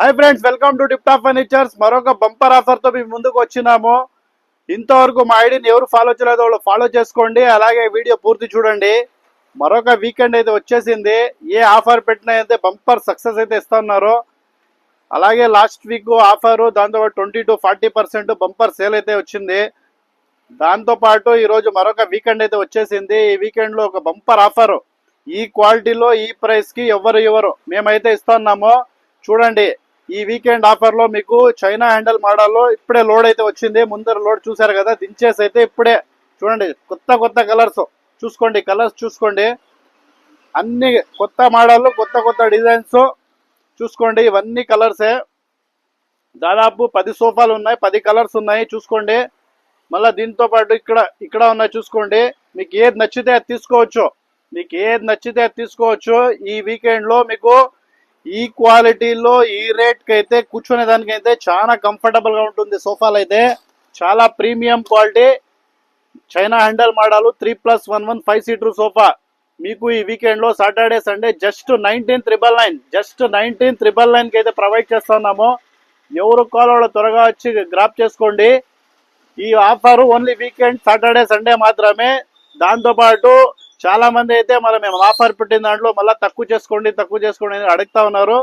Hi friends, welcome to tip top furnitures. మరొక bumper offer తో మీ ముందుకు వచ్చినాము. ఇంతవరకు మా ఐడిని ఎవరు ఫాలో చేయలేదో వాళ్ళు ఫాలో చేసుకోండి, అలాగే వీడియో పూర్తి చూడండి. మరొక వీకెండ్ అయితే వచ్చేసింది. ఏ ఆఫర్ పెట్టినా అయితే బంపర్ సక్సెస్ అయితే ఇస్తున్నారు. అలాగే లాస్ట్ వీక్ ఆఫరు, దాంతో 20 to 40% బంపర్ సేల్ అయితే వచ్చింది. దాంతో పాటు ఈరోజు మరొక వీకెండ్ అయితే వచ్చేసింది. ఈ వీకెండ్ లో ఒక బంపర్ ఆఫర్, ఈ క్వాలిటీలో ఈ ప్రైస్ కి ఎవరు మేమైతే ఇస్తున్నాము. చూడండి, ఈ వీకెండ్ ఆఫర్ లో మీకు చైనా హ్యాండిల్ మోడల్లో ఇప్పుడే లోడ్ అయితే వచ్చింది. ముందర లోడ్ చూసారు కదా, దించేసి అయితే ఇప్పుడే చూడండి. కొత్త కలర్స్ చూసుకోండి, అన్ని కొత్త మోడల్, కొత్త డిజైన్స్ చూసుకోండి. ఇవన్నీ కలర్సే. దాదాపు 10 సోఫాలు ఉన్నాయి, 10 కలర్స్ ఉన్నాయి చూసుకోండి. మళ్ళీ దీంతో పాటు ఇక్కడ ఉన్నాయి చూసుకోండి. మీకు ఏది నచ్చితే అది తీసుకోవచ్చు. ఈ వీకెండ్ లో మీకు ఈ క్వాలిటీలో ఈ రేట్ కి అయితే కూర్చునే దానికైతే చాలా కంఫర్టబుల్ గా ఉంటుంది. సోఫాలు అయితే చాలా premium quality, China handle model 3+1 5 seater sofa మీకు ఈ వీకెండ్ లో సాటర్డే సండే జస్ట్ 19,999 కి అయితే ప్రొవైడ్ చేస్తున్నాము. ఎవరు కాల్ వాళ్ళు త్వరగా వచ్చి గ్రాప్ చేసుకోండి. ఈ offer only weekend Saturday Sunday మాత్రమే. దాంతో పాటు చాలా మంది అయితే మేము ఆఫర్ పెట్టిన దాంట్లో మళ్ళీ తక్కువ చేసుకోండి అని అడుగుతా ఉన్నారు.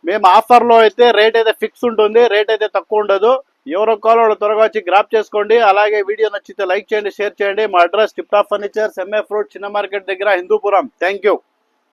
మేము ఆఫర్ లో అయితే రేట్ అయితే ఫిక్స్ ఉంటుంది, రేట్ అయితే తక్కువ ఉండదు. ఎవరో కాల్ వాళ్ళు త్వరగా వచ్చి గ్రాప్ చేసుకోండి. అలాగే వీడియో నచ్చితే లైక్ చేయండి, షేర్ చేయండి. మా address tip top furnitures, MF road, చిన్న మార్కెట్ దగ్గర, హిందూపురం. Thank you.